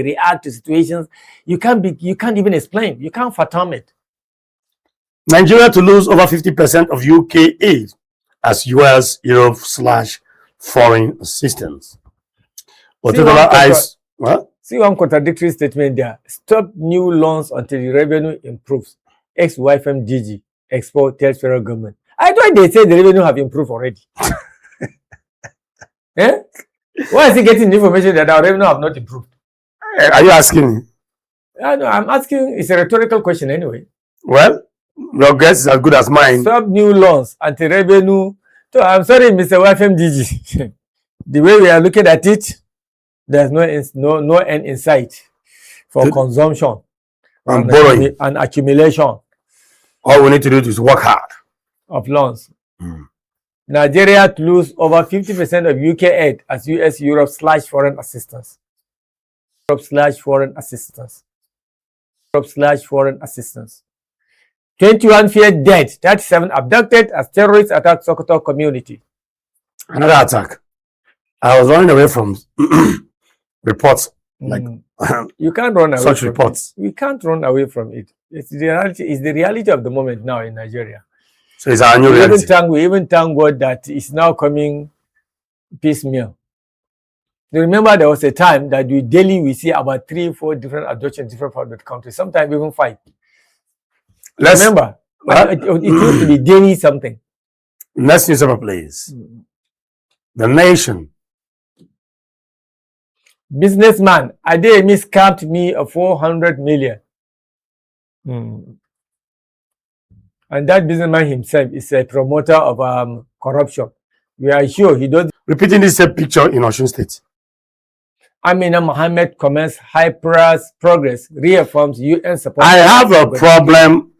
react to situations you can't even explain. You can't fathom it. Nigeria to lose over 50% of UK aid as US Europe / foreign assistance. See one contradictory statement there. Stop new loans until the revenue improves. Ex-YFMGG Expo tells federal government. I thought they said the revenue have improved already. Eh? Why is he getting information that our revenue have not improved? Are you asking? No, I'm asking. It's a rhetorical question anyway. Well, your guess is as good as mine. Stop new loans until revenue. So I'm sorry, Mr. YFMGG. The way we are looking at it, there's no end in sight for consumption and borrowing and accumulation. All we need to do is work hard. Of loans. Nigeria to lose over 50% of UK aid as US Europe / foreign assistance. Europe / foreign assistance. Europe / foreign assistance. 21 feared dead. 37 abducted as terrorists attack Sokoto community. Another attack. I was running away from reports. Like you can't run away such from reports. It. We can't run away from it. It's the reality. It's the reality of the moment now in Nigeria. So it's our new reality. We even thank God that it's now coming piecemeal. You remember there was a time that we see about 3-4 different abductions, different parts of the country. Sometimes even 5. Remember, it used to be daily something. Next newspaper, please. The Nation. Businessman, Adeyemi scammed me of 400 million. And that businessman himself is a promoter of corruption. We are sure he does. Repeating this same picture in Osun State. Amina Mohammed comments progress, reaffirms UN support. I have a problem.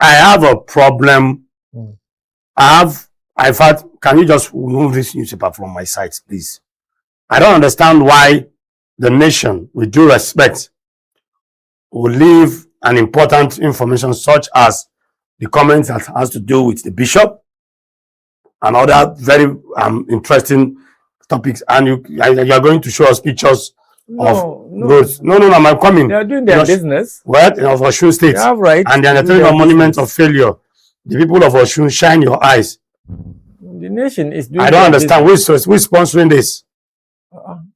In fact, can you just remove this newspaper from my site, please? I don't understand why the Nation, with due respect, will leave an important information such as the comments that has to do with the bishop and other very interesting topics, and you are going to show us pictures of roads. No, I'm coming. They are doing their business. What? Of Osun State. They have right. And they are telling a monument of failure. The people of Osun, shine your eyes. The Nation is doing. I don't understand. Who's sponsoring this?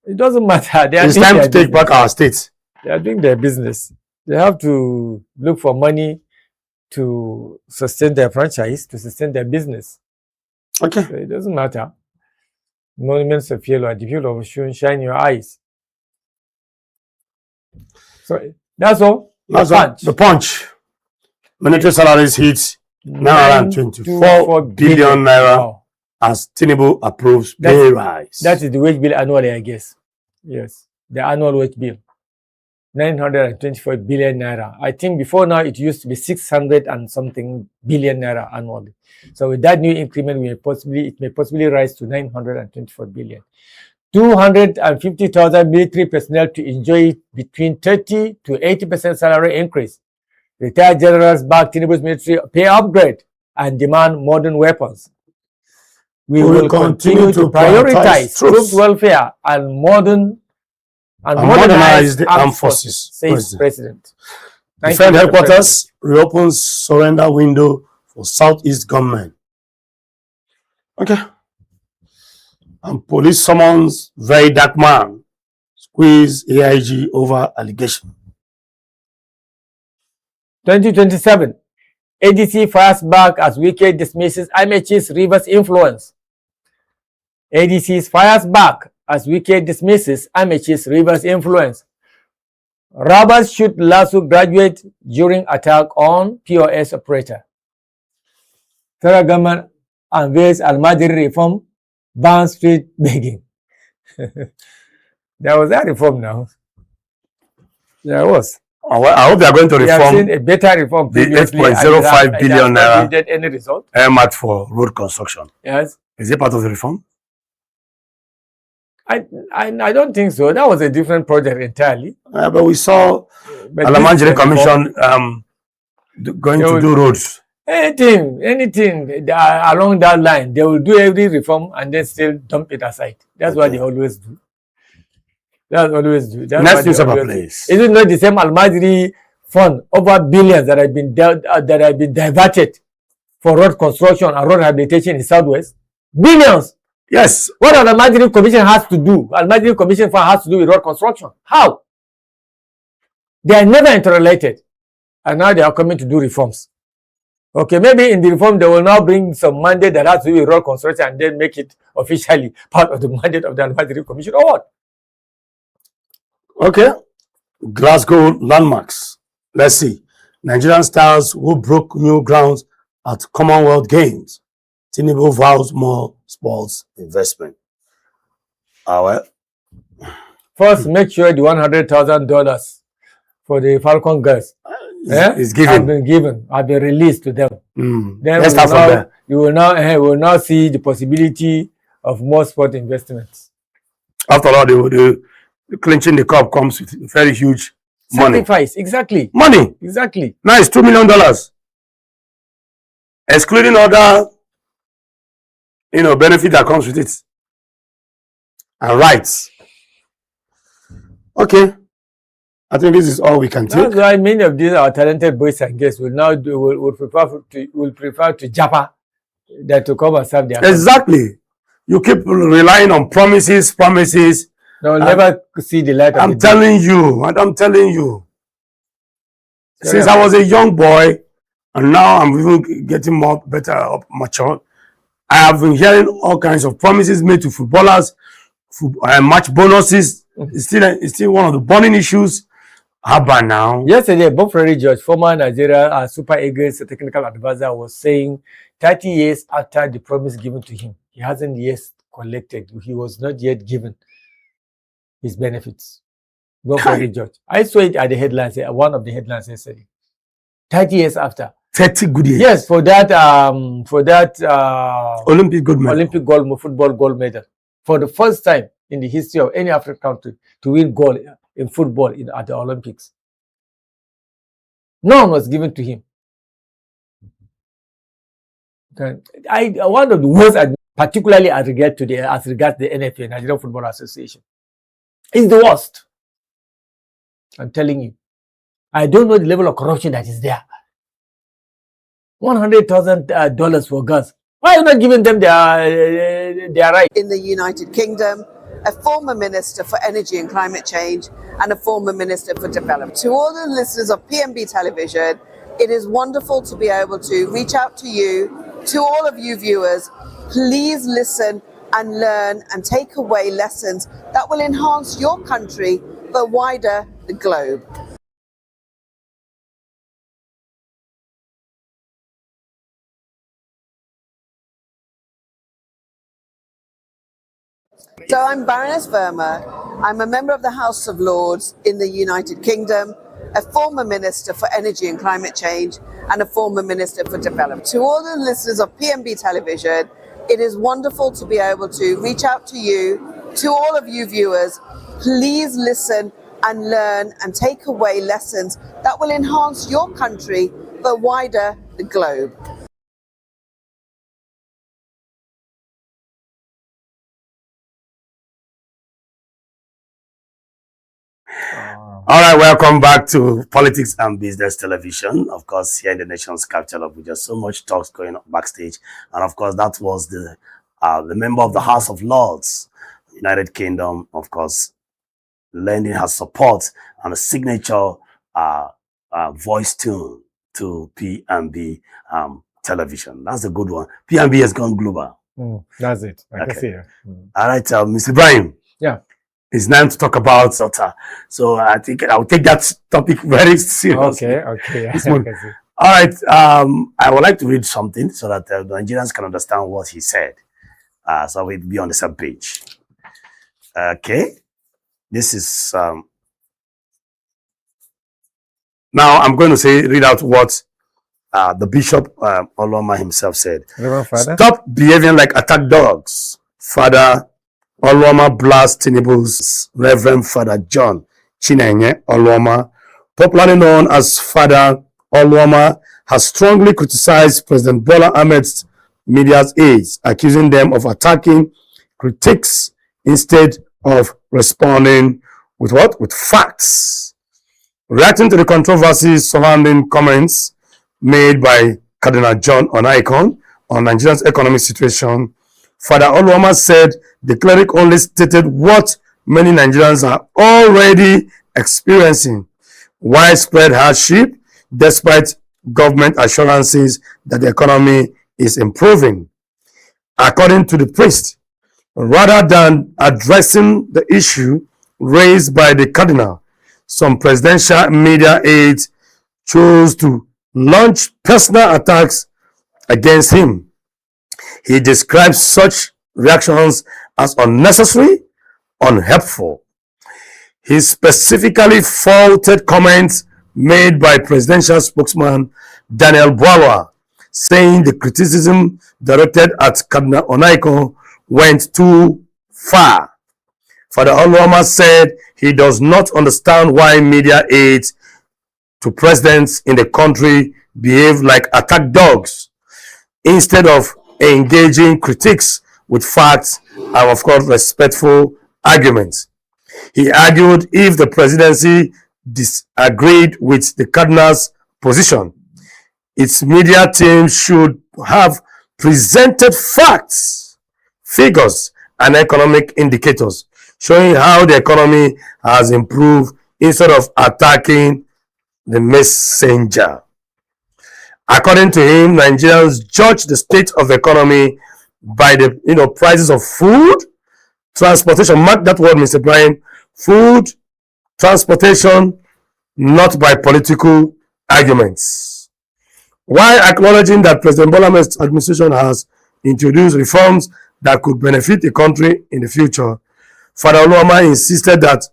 It doesn't matter. It's time to take back our state. They are doing their business. They have to look for money to sustain their franchise, to sustain their business. Okay. So it doesn't matter. Monuments of failure, the people of Osun, shine your eyes. So that's all. The Punch. Monetary salaries hit 924 billion naira. Wow. As Tinubu approves pay rise. That is the wage bill annually, I guess. Yes, the annual wage bill. 924 billion naira. I think before now it used to be 600 and something billion naira annually. So with that new increment, it may possibly rise to 924 billion. 250,000 military personnel to enjoy between 30 to 80% salary increase. Retired generals back Tinubu's military pay upgrade and demand modern weapons. We will continue to prioritize troop welfare and modernize the armed forces, says President. Defense headquarters reopens surrender window for Southeast government. Okay. And police summons very dark man, squeeze AIG over allegation. 2027. ADC fires back as Wike dismisses IMH's reverse influence. ADC fires back as Wike dismisses IMH's reverse influence. Robbers shoot LASU graduate during attack on POS operator. Federal government unveils Almajiri reform, ban street begging. There was that reform now. There was. I hope they are going to reform. We have seen a better reform previously. The 8.05 billion naira. Did any result? Earmarked for road construction. Yes. Is it part of the reform? I don't think so. That was a different project entirely. But we saw Almajiri Commission going to do roads. Anything along that line, they will do every reform and then still dump it aside. That's what they always do. That's always do. That's Next what they newspaper, always do. please. Is it not the same Almajiri fund over billions that have been diverted for road construction and road rehabilitation in Southwest? Billions. Yes. What an Almajiri Commission has to do? Almajiri Commission fund has to do with road construction. How? They are never interrelated, and now they are coming to do reforms. Okay, maybe in the reform they will now bring some mandate that has to do with road construction and then make it officially part of the mandate of the Almajiri Commission, or what? Okay. Glasgow landmarks. Let's see. Nigerian stars who broke new grounds at Commonwealth Games. Tinubu vows more sports investment. Well. First, make sure the $100,000 for the Falcon girls is given. have been released to them. Then Let's start from there. You will now see the possibility of more sport investments. After all, the clinching the cup comes with very huge money. Sacrifice, exactly. Money. Exactly. Now it's $2 million. Excluding other, benefit that comes with it. And rights. Okay. I think this is all we can take. That's why many of these our talented boys and girls will prefer to japa than to come and serve their country. Exactly. You keep relying on promises. They will never see the light of the day. I'm telling you. Since I was a young boy, and now I'm even getting better mature, I have been hearing all kinds of promises made to footballers, match bonuses. It's still one of the burning issues. How about now? Yesterday, Bob Freddy George, former Nigeria Super Eagles technical advisor, was saying 30 years after the promise given to him, he hasn't yet collected. He was not yet given his benefits. Bob Freddy George. I saw it at the headlines, one of the headlines yesterday. 30 years after. 30 good years. Yes, for that Olympic gold medal. Football gold medal. For the first time in the history of any African country to win gold in football at the Olympics. None was given to him. One of the worst, particularly as regards the NFA, Nigerian Football Association, is the worst. I'm telling you. I don't know the level of corruption that is there. $100,000 for girls. Why are you not giving them their right? In the United Kingdom, a former Minister for Energy and Climate Change and a former Minister for Development. To all the listeners of PMB Television, it is wonderful to be able to reach out to you, to all of you viewers. Please listen and learn and take away lessons that will enhance your country, but wider the globe. So I'm Baroness Verma. I'm a member of the House of Lords in the United Kingdom, a former Minister for Energy and Climate Change and a former Minister for Development. To all the listeners of PMB Television, it is wonderful to be able to reach out to you, to all of you viewers. Please listen and learn and take away lessons that will enhance your country, but wider the globe. All right, welcome back to Politics and Business Television. Of course, here in the nation's capital of Abuja, so much talks going on backstage. And of course, that was the member of the House of Lords, United Kingdom, of course, lending her support and a signature voice tune to PMB Television. That's a good one. PMB has gone global. That's it. I can see it. All right, Mr. Ibrahim. Yeah. It's time to talk about SOTA. So I think I'll take that topic very seriously. Okay. All right. I would like to read something so that the Nigerians can understand what he said. So we'll be on the same page. Okay. This is now I'm going to read out what the Bishop Oloma himself said. Stop behaving like attack dogs, Father Oloma blasts Tinubu's Reverend Father John Chinenye Oloma, popularly known as Father Oloma, has strongly criticized President Bola Ahmed's media's aides, accusing them of attacking critics instead of responding with what? With facts. Reacting to the controversies surrounding comments made by Cardinal John Onaiyekan on Nigeria's economic situation, Father Oluoma said the cleric only stated what many Nigerians are already experiencing: widespread hardship despite government assurances that the economy is improving. According to the priest, rather than addressing the issue raised by the cardinal, some presidential media aides chose to launch personal attacks against him. He describes such reactions as unnecessary, unhelpful. He specifically faulted comments made by presidential spokesman Daniel Bwawa, saying the criticism directed at Cardinal Onaiyekan went too far. Father Oluoma said he does not understand why media aides to presidents in the country behave like attack dogs instead of engaging critics with facts and, of course, respectful arguments. He argued if the presidency disagreed with the cardinal's position, its media team should have presented facts, figures, and economic indicators showing how the economy has improved instead of attacking the messenger. According to him, Nigerians judge the state of the economy by the prices of food, transportation. Mark that word, Mr. Brian. Food, transportation, not by political arguments. While acknowledging that President Bola Ahmed's administration has introduced reforms that could benefit the country in the future, Father Oluoma insisted that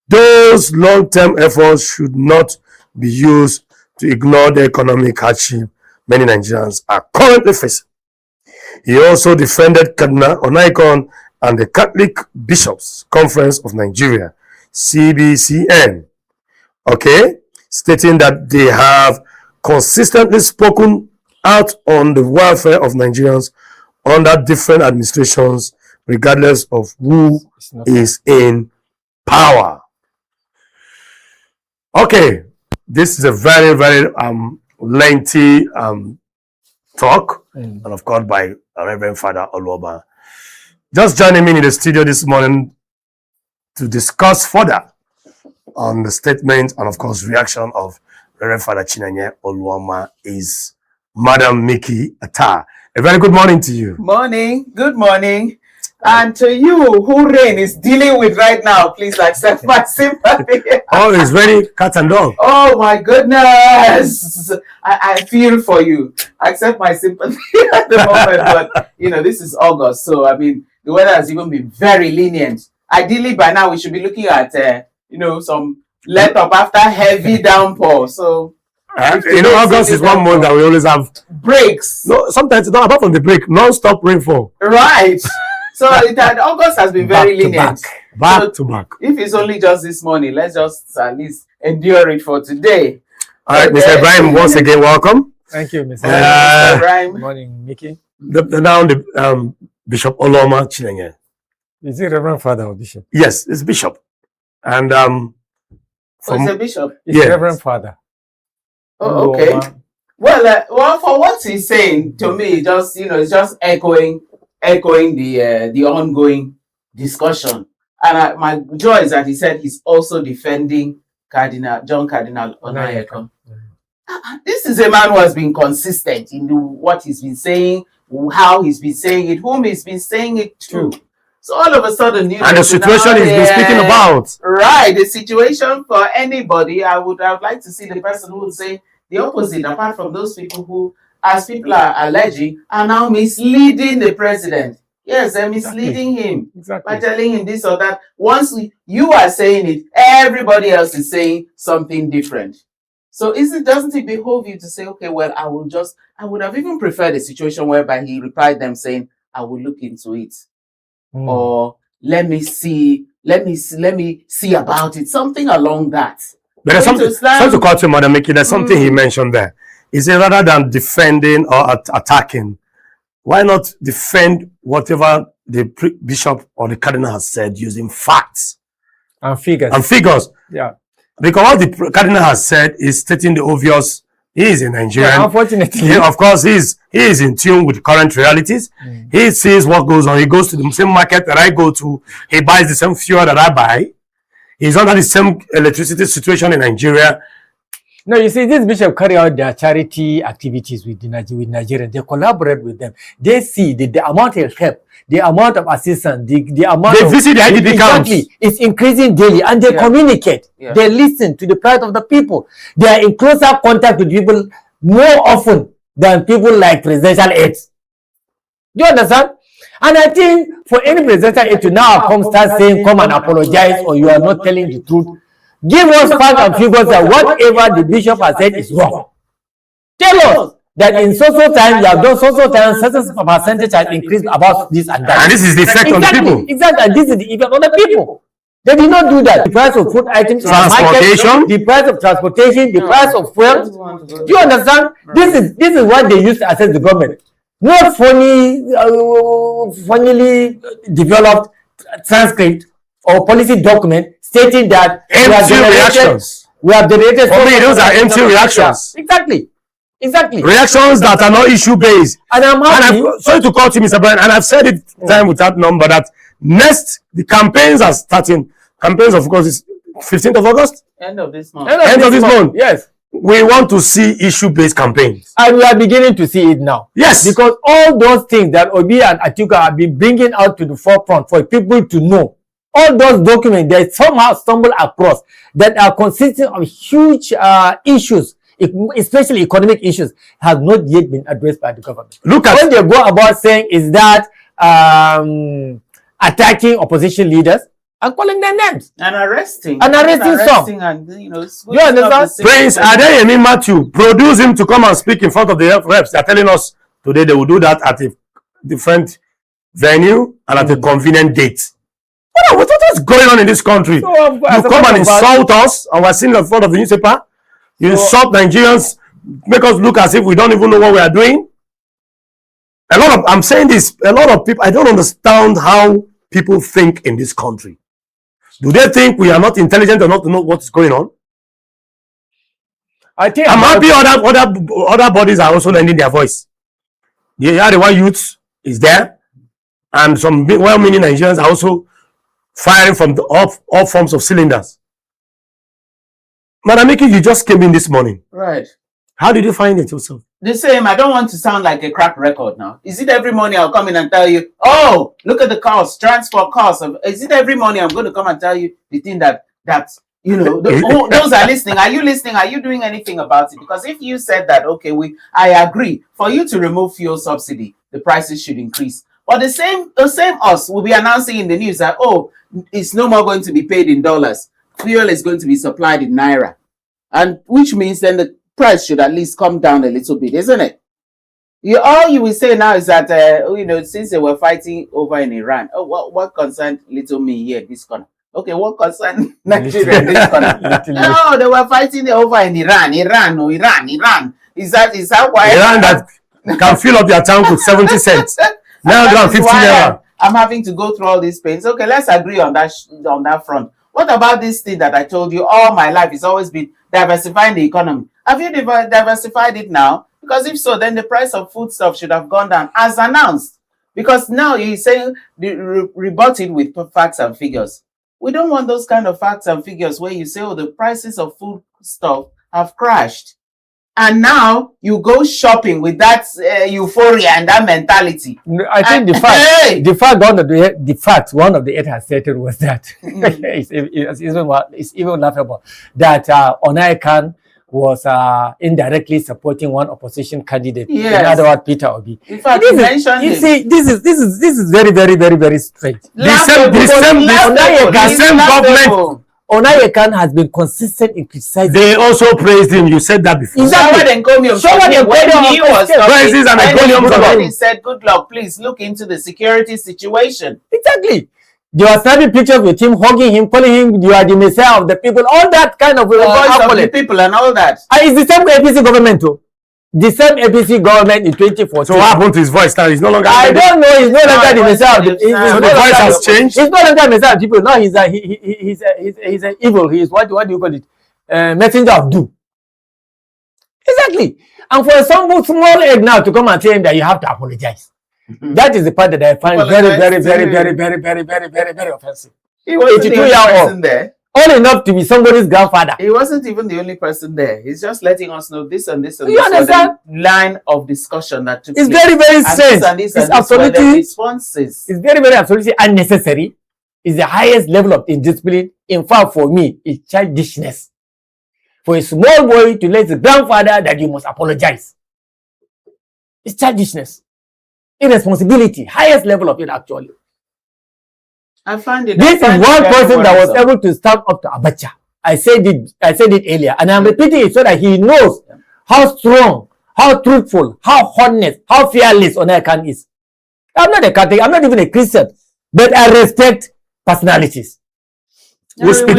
those long-term efforts should not be used to ignore the economic hardship many Nigerians are currently facing. He also defended Cardinal Onaiyekan and the Catholic Bishops' Conference of Nigeria, CBCN, stating that they have consistently spoken out on the welfare of Nigerians under different administrations, regardless of who is in power. Okay, this is a very, very lengthy talk, and of course by Reverend Father Oluoma. Just joining me in the studio this morning to discuss further on the statement and, of course, reaction of Reverend Father Chinenye Oluoma is Madam Mickey Attar. A very good morning to you. Morning, good morning. And to you who Rain is dealing with right now, please accept my sympathy. Oh, it's very cat and dog. Oh my goodness. I feel for you. Accept my sympathy at the moment. But, this is August. So, the weather has even been very lenient. Ideally, by now, we should be looking at, some let up after heavy downpour. So, August is one month that we always have breaks. No, sometimes, apart from the break, non-stop rainfall. Right. So August has been very lenient. Back to back. If it's only just this morning, let's just at least endure it for today. All right, Mr. Ibrahim, once again, welcome. Thank you, Mr. Ibrahim. Good morning, Mickey. Now the Bishop Oluoma Chinenye. Is it Reverend Father or Bishop? Yes, it's Bishop. And it's a bishop. It's Reverend Father. Oh, okay. Well, for what he's saying to me, it's just echoing the ongoing discussion. And my joy is that he said he's also defending Cardinal Onaiyekan. This is a man who has been consistent in what he's been saying, how he's been saying it, whom he's been saying it to. So all of a sudden, and the situation he's been speaking about. Right, the situation for anybody, I would like to see the person who would say the opposite, apart from those people who, as people are alleging, are now misleading the president. Yes, they're misleading him by telling him this or that. Once you are saying it, everybody else is saying something different. So doesn't it behoove you to say, okay, well, I would have even preferred a situation whereby he replied them saying, I will look into it. Or let me see about it. Something along that. But there's something, sorry to cut you, Madam Mickey, there's something he mentioned there. He said rather than defending or attacking, why not defend whatever the bishop or the cardinal has said using facts? And figures. and figures. Yeah. Because what the cardinal has said is stating the obvious. He is a Nigerian. Yeah, unfortunately. He, of course, he is in tune with current realities. He sees what goes on. He goes to the same market that I go to. He buys the same fuel that I buy. He's under the same electricity situation in Nigeria. No, you see, this bishop carry out their charity activities with Nigerians. They collaborate with them. They see the amount of help, the amount of assistance, the amount They of... visit the IDP camps. Exactly. It's increasing daily, and they communicate. Yeah. They listen to the plight of the people. They are in closer contact with people more often than people like presidential aides. Do you understand? And I think for any presidential aide to now start saying, come and apologize, or you are not telling the truth, give us facts and figures that whatever the bishop has said is wrong. Tell us that in so-so time, you have done so-so time, certain percentage has increased about this and that. And this is the effect on the people. Exactly. And this is the effect on the people. They did not do that. The price of food items, Transportation, the price of transportation, the price of fuel. Do you understand? This is what they used to assess the government. Not funnily developed transcript or policy document stating that empty reactions. we have generated. For me, those are empty reactions. Exactly. Reactions that are not issue based. And I'm happy. Sorry to cut you, Mr. Brian, and I've said it time without number that next the campaigns are starting. Campaigns, of course, is 15th of August. End of this month. End of this month. Yes. We want to see issue-based campaigns. And we are beginning to see it now. Yes. Because all those things that Obi and Atiku have been bringing out to the forefront for people to know, all those documents they somehow stumble across that are consisting of huge issues, especially economic issues, have not yet been addressed by the government. Look at what they go about saying is that attacking opposition leaders and calling them names. And arresting. And some. And, you know, You understand? Prince Adeyemi Matthew, produce him to come and speak in front of the reps. They're telling us today they will do that at a different venue and at a convenient date. What is going on in this country? So, you come and insult us, and we're sitting in front of the newspaper. You insult Nigerians, make us look as if we don't even know what we are doing. I'm saying this, a lot of people, I don't understand how people think in this country. Do they think we are not intelligent enough to know what's going on? I think I'm happy other bodies are also lending their voice. The one youth is there, and some well-meaning Nigerians are also firing from all forms of cylinders. Madam Miki, you just came in this morning. Right. How did you find it yourself? The same. I don't want to sound like a crack record now. Is it every morning I'll come in and tell you, oh, look at the cost, transport costs? Is it every morning I'm going to come and tell you the thing that you know, those are listening. Are you listening? Are you doing anything about it? Because if you said that, okay, I agree. For you to remove fuel subsidy, the prices should increase. But the same us will be announcing in the news that, oh, it's no more going to be paid in dollars. Fuel is going to be supplied in naira. And which means then the price should at least come down a little bit, isn't it? All you will say now is that, you know, since they were fighting over in Iran, oh, what concerned little me here, this corner? Okay, what concerned Nigeria, this corner? No, they were fighting over in Iran. Is that why? Iran that can fill up their tank with 70 cents. Now 50 naira. I'm having to go through all these pains. Okay, let's agree on that front. What about this thing that I told you all my life? It's always been diversifying the economy. Have you diversified it now? Because if so, then the price of foodstuff should have gone down as announced. Because now you're saying rebut it with facts and figures. We don't want those kind of facts and figures where you say, oh, the prices of foodstuff have crashed. And now you go shopping with that euphoria and that mentality. I think the fact one of the eight has stated was that it's even laughable that Onaikan was indirectly supporting one opposition candidate. Yes. In other words, Peter Obi. In fact, you mentioned you see, this is very, very, very, very strange. The same government. Onaikan has been consistent in criticizing. They also praised him. You said that before. Exactly. When he was praises and encomiums. He said, good luck, please look into the security situation. Exactly. They were snapping pictures with him, hugging him, calling him, you are the messiah of the people, all that kind of the voice of the people and all that. And it's the same APC government too. The same APC government in 2014. So what happened to his voice now? He's no longer. I don't know. He's no longer the messiah. So the voice has changed. He's no longer messiah of people. Now he's a evil. He is what do you call it? Messenger of doom. Exactly. And for some small egg now to come and tell him that you have to apologize. That is the part that I find very offensive. He wasn't the only person there. All enough to be somebody's grandfather. He wasn't even the only person there. He's just letting us know this and this and you this understand? Line of discussion that took it's place. Very strange. It's absolutely responses. It's very absolutely unnecessary. It's the highest level of indiscipline. In fact, for me, it's childishness. For a small boy to let his grandfather that you must apologize. It's childishness. Irresponsibility. Highest level of it, actually. I find it. This is one person that was able to stand up to Abacha. I said it earlier, and I'm repeating it so that he knows how strong, how truthful, how honest, how fearless Onakan is. I'm not a Catholic. I'm not even a Christian, but I respect personalities. We respect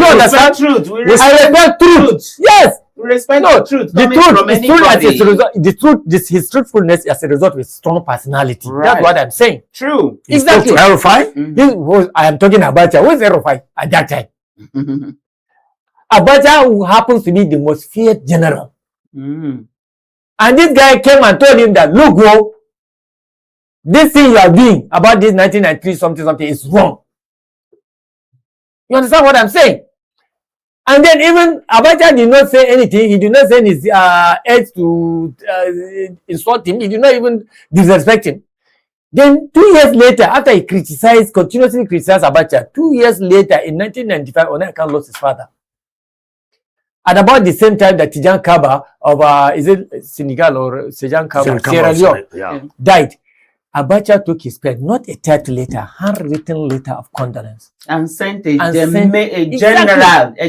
truth. I respect truth. Yes. We respect the truth. The truth, his truthfulness as a result of strong personality. Right. That's what I'm saying. True. Exactly. Erufai? I am talking about Abacha. Who's Erufai at that time? Abacha, who happens to be the most feared general. And this guy came and told him that, look, bro, this thing you are doing about this 1993 something is wrong. You understand what I'm saying? And then even Abacha did not say anything. He did not send his aides to insult him. He did not even disrespect him. Then 2 years later, after he continuously criticized Abacha, 2 years later, in 1995, Onakan lost his father. At about the same time that Tijan Kaba of, is it Senegal or Tijan Kaba, Sierra Leone, died. Abacha took his pen, not a typed letter, handwritten letter of condolence. And sent a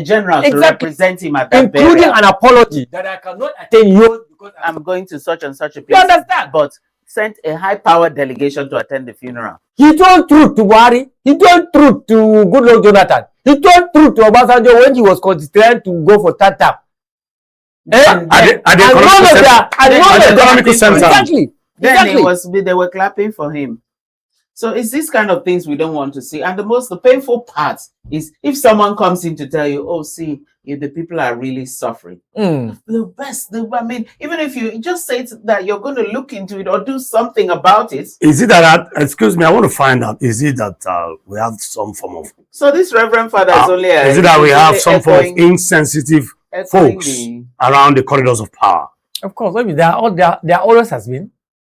general to represent him at that including an apology that I cannot attend yours because I'm going to such and such a place. You understand? But sent a high-powered delegation to attend the funeral. He told truth to Buhari. He told truth to Goodluck Jonathan. He told truth to Obasanjo when he was considering to go for third term. At the economic center. Exactly. Then they were clapping for him. So it's this kind of things we don't want to see. And the painful part is if someone comes in to tell you, oh, see, if the people are really suffering. The best, even if you just say that you're going to look into it or do something about it. Is it that, excuse me, I want to find out, is it that we have some form of... So this Reverend Father is only... Is it that we have some form of insensitive folks around the corridors of power? Of course, I mean, there always has been.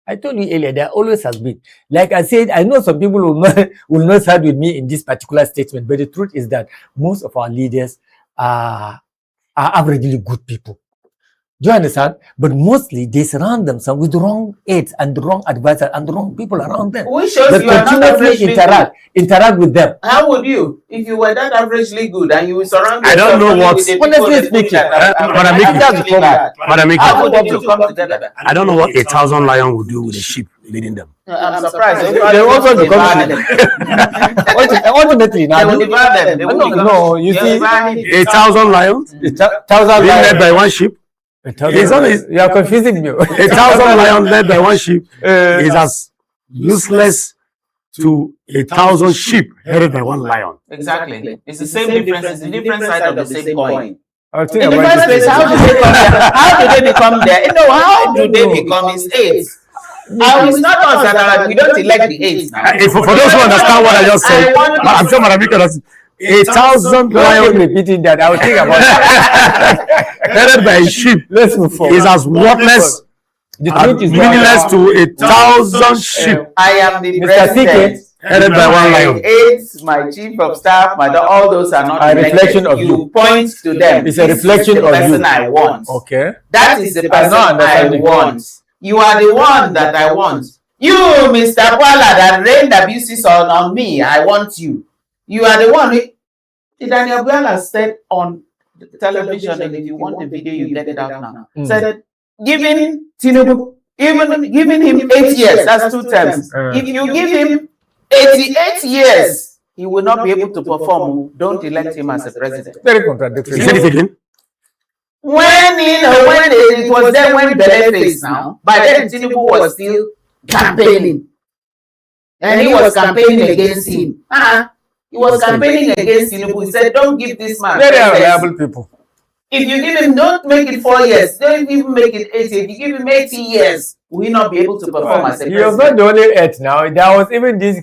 I told you earlier, there always has been. Like I said, I know some people will not side with me in this particular statement, but the truth is that most of our leaders are averagely good people. Do you understand? But mostly they surround themselves with the wrong aides and the wrong advisors and the wrong people around them. Which shows you are not averagely interact with them. How would you, if you were that averagely good and you were surrounded? I don't know what. Honestly speaking, I don't know what 1,000 lions would do with a sheep leading them. I'm surprised. They also become ultimately now. They will divide them. No, you see, 1,000 lions, 1,000 led lions by one sheep. You are confusing me. 1,000 lions led by one sheep is as useless to 1,000 sheep headed by one lion. Exactly. It's the same difference. It's the different side of the same coin. How do they become there? How do they become states? It's not us that we don't elect the aides. For those who understand what I just said, I'm sure Madam Mika does. 1,000 lions repeating that. I will think about it. headed by a sheep is as worthless, meaningless to 1,000 sheep. I am the president. Headed by one lion. Aides, my chief of staff, all those are not a reflection of you. Point to them. It's a reflection of you. The person I want. Okay. That is the person I want. You are the one that I want. You, Mr. Kwala, that rained abuses on me. I want you. You are the one. Daniel Bwala said on television, and if you want the video, you get it out now. Said, giving Tinubu, giving him 8 years, that's 2 terms. If you give him 88 years, he will not be able to perform. Don't elect him as a president. Very contradictory. Say it again. When it was then when Bele faced now, by then Tinubu was still campaigning. And he was campaigning against him. He was campaigning against Tinubu. He said, don't give this man. Very reliable people. If you give him, don't make it 4 years. Don't even make it 80. If you give him 80 years, will he not be able to perform as a president? He was not the only 8 now. There was even this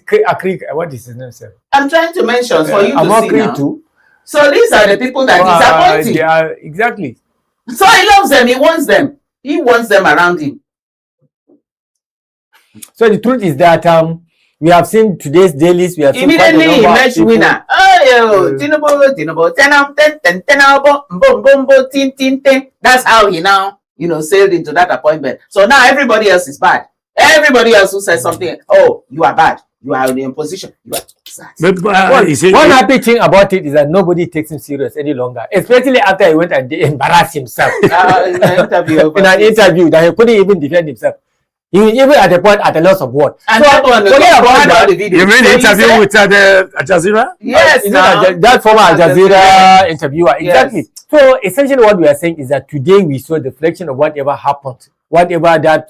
what is his name, sir? I'm trying to mention for you to see now. Too. So these are the people that disappoint him. Exactly. So he loves them. He wants them. He wants them around him. So the truth is that we have seen today's dailies. We have seen immediately he emerged winner. Oh, Tinubu, that's how he now, sailed into that appointment. So now everybody else is bad. Everybody else who says something, oh, you are bad. You are in the opposition. You are. One happy thing about it is that nobody takes him serious any longer, especially after he went and embarrassed himself in an interview that he couldn't even defend himself. He was even at the point at a loss of word. And so, forget about the video. You mean the interview with Al Jazeera? Yes, that former Al Jazeera interviewer. Exactly. Yes. So essentially what we are saying is that today we saw the reflection of whatever happened, whatever that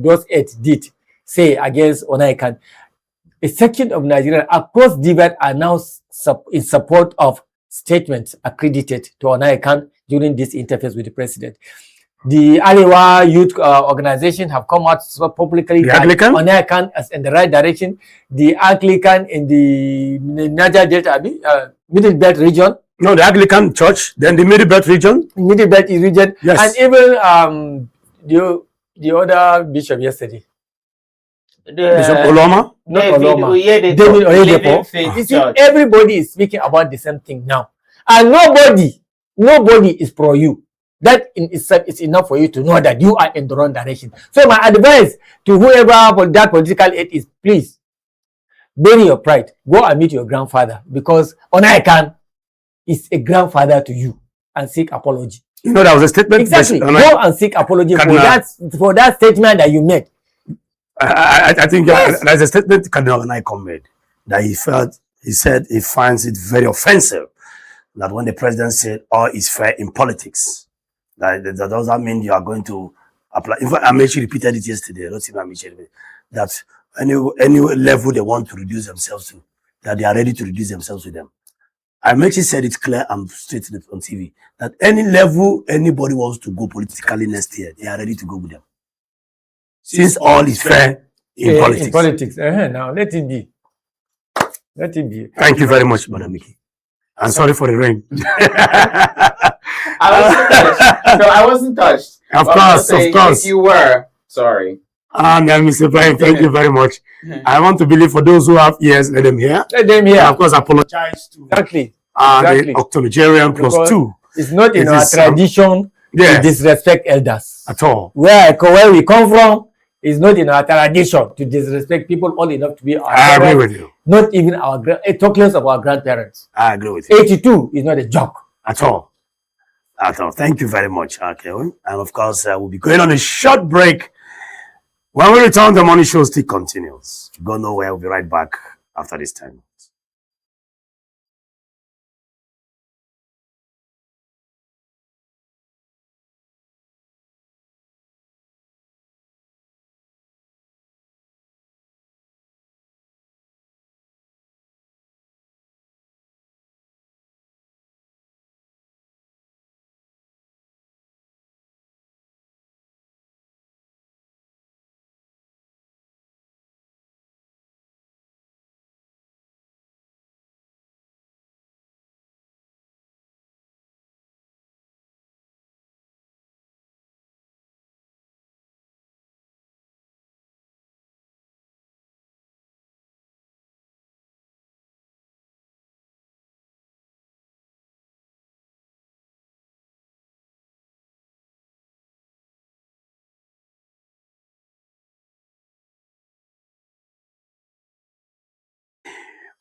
those 8 did say against Onaikan. A section of Nigeria across divide are now in support of statements accredited to Onaikan during this interface with the president. The Aliwa Youth Organization have come out publicly that Onaikan is in the right direction. The Anglican in the Niger Delta, Middle Belt region. No, the Anglican Church, then the Middle Belt region. Middle Belt region, yes. And even the other bishop yesterday. Bishop Oloma? Not Oloma. David Oyedepo. Everybody is speaking about the same thing now. And nobody is pro you. That in itself is enough for you to know that you are in the wrong direction. So my advice to whoever that political aid is, please, bury your pride. Go and meet your grandfather, because Onaikan is a grandfather to you, and seek apology. You know, that was a statement. Exactly. Go and seek apology for that statement that you made. I think there's a statement Cardinal Onaikan made that he said he finds it very offensive that when the president said all is fair in politics, that doesn't mean you are going to apply. In fact, Amechi repeated it yesterday. That any level they want to reduce themselves to, that they are ready to reduce themselves to them. Amechi said it clear and straight on TV that any level anybody wants to go politically next year, they are ready to go with them. Since all is fair in politics. In politics. Now let it be. Let it be. Thank you very much, Madam Mickey. I'm sorry for the rain. I wasn't touched. Of course. If you were, sorry. Mr. Brian, thank you very much. I want to believe for those who have ears, let them hear. Let them hear. Of course, apologize to exactly. The octogenarian plus 2. It's not in our tradition to disrespect elders. At all. Where we come from, it's not in our tradition to disrespect people old enough to be our I agree with you. Not even our talk less of our grandparents. I agree with you. 82 is not a joke. At all. At all. Thank you very much, Kevin. And of course, we'll be going on a short break. When we return, the morning show still continues. Go nowhere. We'll be right back after this time.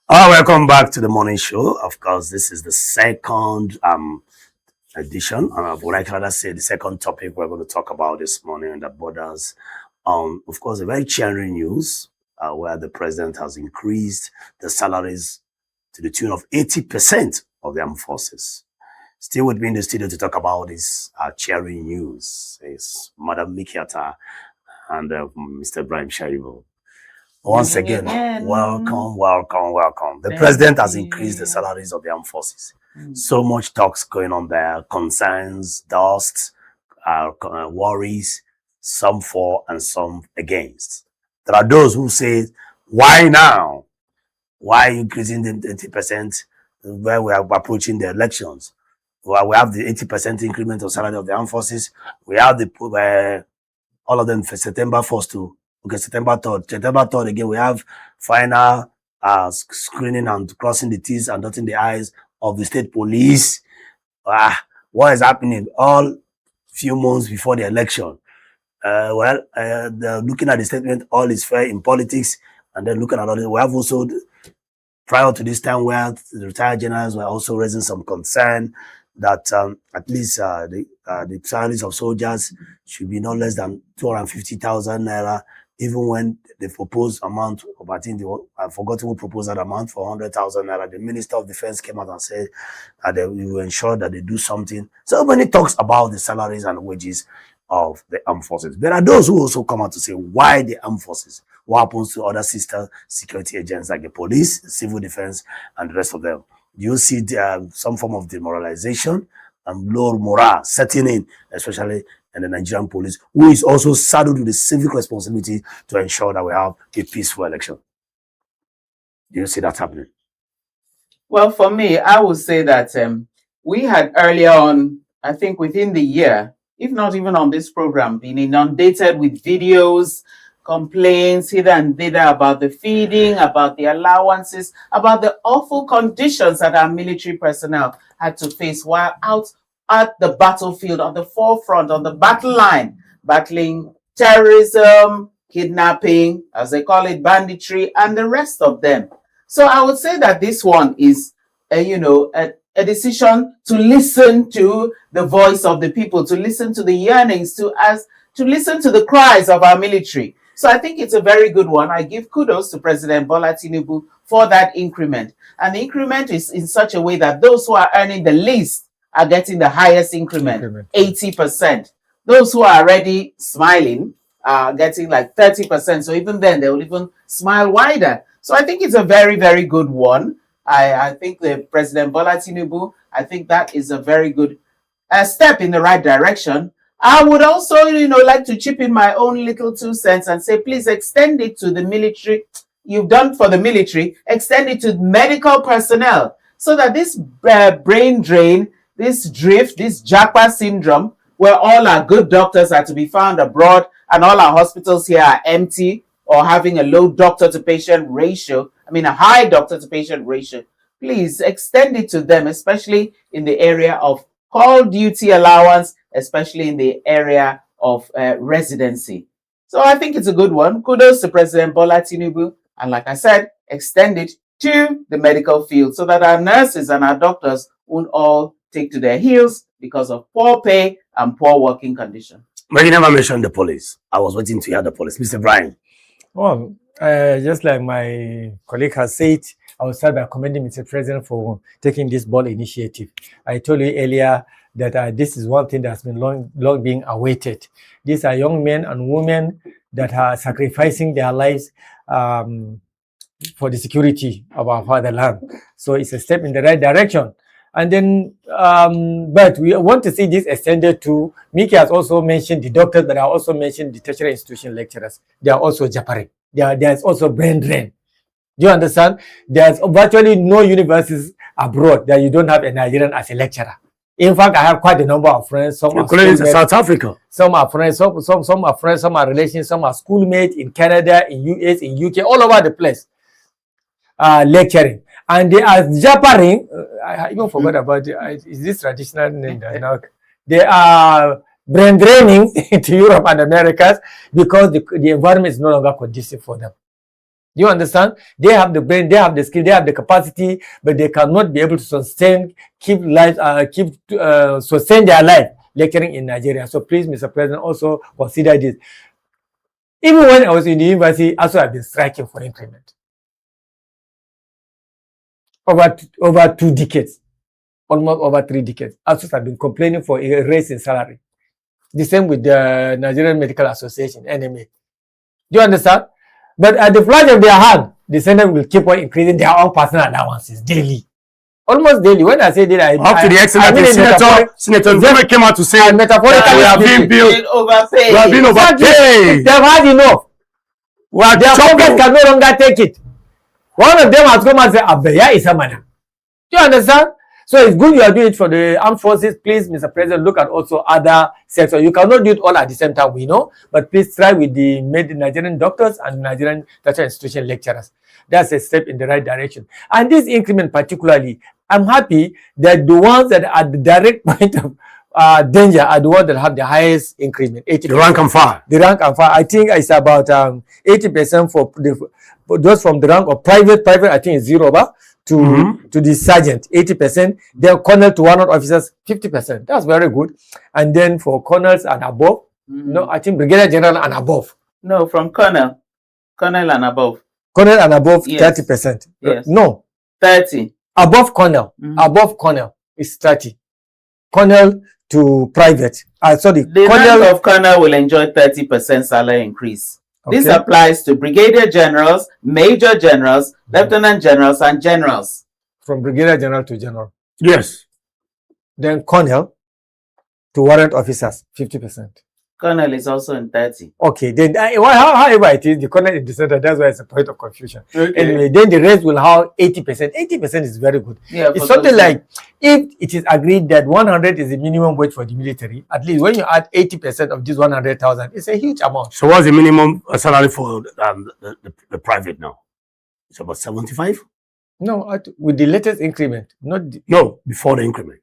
Welcome back to the morning show. Of course, this is the second edition. What I can rather say, the second topic we're going to talk about this morning that borders, of course, a very cheering news where the president has increased the salaries to the tune of 80% of the armed forces. Still with me in the studio to talk about this cheering news is Madam Mikiata and Mr. Ibrahim Shaibu. Once again, welcome. The president has increased the salaries of the armed forces. So much talks going on there, concerns, dust, worries, some for and some against. There are those who say, why now? Why are you increasing the 20% where we are approaching the elections? Well, we have the 80% increment of salary of the armed forces. We have the all of them for September 1st to September 3rd. September 3rd again, we have final screening and crossing the T's and dotting the I's of the state police. What is happening? All few months before the election. Looking at the statement, all is fair in politics, and then looking at all it, we have also prior to this time where the retired generals were also raising some concern that at least the salaries of soldiers should be no less than 250,000 naira, even when the proposed amount of, I think I forgot who proposed that amount for 100,000 naira. The Minister of Defense came out and said that they will ensure that they do something. So when it talks about the salaries and wages of the armed forces, there are those who also come out to say, why the armed forces? What happens to other sister security agents like the police, civil defense, and the rest of them? You see some form of demoralization and low morale setting in, especially in the Nigerian police, who is also saddled with the civic responsibility to ensure that we have a peaceful election. Do you see that happening? Well, for me, I would say that we had earlier on, I think within the year, if not even on this program, been inundated with videos, complaints hither and thither about the feeding, about the allowances, about the awful conditions that our military personnel had to face while out at the battlefield, on the forefront, on the battle line, battling terrorism, kidnapping, as they call it, banditry, and the rest of them. So I would say that this one is, a decision to listen to the voice of the people, to listen to the yearnings, to listen to the cries of our military. So I think it's a very good one. I give kudos to President Bola Tinubu for that increment. And the increment is in such a way that those who are earning the least are getting the highest increment. 80%. Those who are already smiling are getting like 30%. So even then, they will even smile wider. So I think it's a very, very good one. I think the President Bola Tinubu, I think that is a very good step in the right direction. I would also, like to chip in my own little 2 cents and say, please extend it to the military. You've done for the military, extend it to medical personnel so that this brain drain, this drift, this Japa syndrome, where all our good doctors are to be found abroad and all our hospitals here are empty or having a low doctor-to-patient ratio, a high doctor-to-patient ratio, please extend it to them, especially in the area of call duty allowance, especially in the area of residency. So I think it's a good one. Kudos to President Bola Tinubu. And like I said, extend it to the medical field so that our nurses and our doctors won't all take to their heels because of poor pay and poor working conditions. But you never mentioned the police. I was waiting to hear the police. Mr. Brian. Well, just like my colleague has said, I will start by commending Mr. President for taking this bold initiative. I told you earlier that this is one thing that's been long being awaited. These are young men and women that are sacrificing their lives for the security of our fatherland. So it's a step in the right direction. And then, but we want to see this extended to, Miki has also mentioned the doctors, but I also mentioned the tertiary institution lecturers. They are also jappering. There's also brain drain. Do you understand? There's virtually no universities abroad that you don't have a Nigerian as a lecturer. In fact, I have quite a number of friends. Some are South Africa. Some are friends. Some are friends. Some are relations. Some are schoolmates in Canada, in US, in UK, all over the place, lecturing. And they are jappering. I even forgot about it. Is this traditional name? They are brain draining to Europe and Americas because the environment is no longer conducive for them. Do you understand? They have the brain, they have the skill, they have the capacity, but they cannot be able to sustain, sustain their life lecturing in Nigeria. So please, Mr. President, also consider this. Even when I was in the university, also I've been striking for increment. Over 2 decades. almost over 3 decades. ASUS have been complaining for a raise in salary. The same with the Nigerian Medical Association, NMA. Do you understand? But at the flash of their hand, the Senate will keep on increasing their own personal allowances daily. Almost daily. When I say daily, up to the extent that Senator Ndume came out to say metaphorically we are being billed. Overpaid. We are being overpaid. They've had enough. Their pockets can no longer take it. One of them has come and said, Abeya is a man. Do you understand? So it's good you are doing it for the armed forces. Please, Mr. President, look at also other sectors. You cannot do it all at the same time, we know. But please try with the Nigerian doctors and Nigerian tertiary institution lecturers. That's a step in the right direction. And this increment particularly, I'm happy that the ones that are at the direct point of danger are the ones that have the highest increment. 80%. The rank and file. The rank and file. I think it's about 80% for those from the rank of private. I think it's 0 to the sergeant, 80%. Then colonel to 100 officers, 50%. That's very good. And then for colonels and above, no, I think brigadier general and above. No, from colonel and above. Colonel and above, Yes. 30%. Yes. No, 30. above colonel. Above colonel is 30. Colonel to private. Sorry, The colonel rank of colonel will enjoy 30% salary increase. This Okay. applies to brigadier generals, major generals, lieutenant generals, and generals. from brigadier general to general. Yes. Then colonel to warrant officers, 50%. Colonel is also in 30. Okay, then however it is, the colonel in the center, that's why it's a point of confusion. Okay. Anyway, then the rest will have 80%. 80% is very good. Yeah, It's for something those- like, if it is agreed that 100 is the minimum wage for the military, at least when you add 80% of this 100,000, it's a huge amount. So what's the minimum salary for the private now? It's about 75? No, with the latest increment, No, before the increment.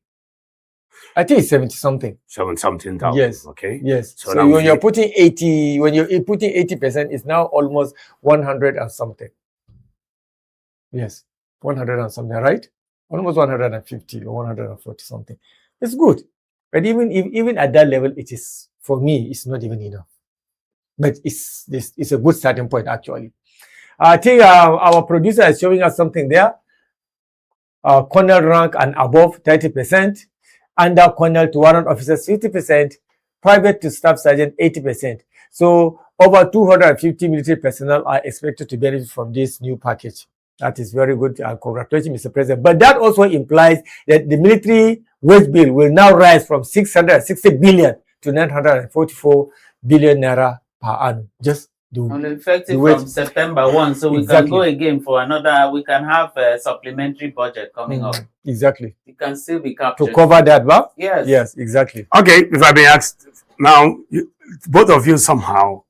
I think it's 70 something. 7-something. Yes. Okay. Yes. So So, now when we- you're putting 80, when you're putting 80%, it's now almost 100 and something. Yes, 100 and something, right? Almost 150 or 140 something. It's good, but even at that level, it is, for me, it's not even enough. But it's a good starting point actually. I think our producer is showing us something there. Colonel rank and above 30%. Under colonel to warrant officers 50%, private to staff sergeant 80%. So over 250 military personnel are expected to benefit from this new package. That is very good. Congratulations, Mr. President. But that also implies that the military wage bill will now rise from 660 billion to 944 billion naira per annum. Just do. Only effective The wage- from September 1, so we Exactly. can go again for another. We can have a supplementary budget coming up. Exactly. It can still be To captured. cover that, but Yes. yes, exactly. Okay, if I may ask, now, both of you somehow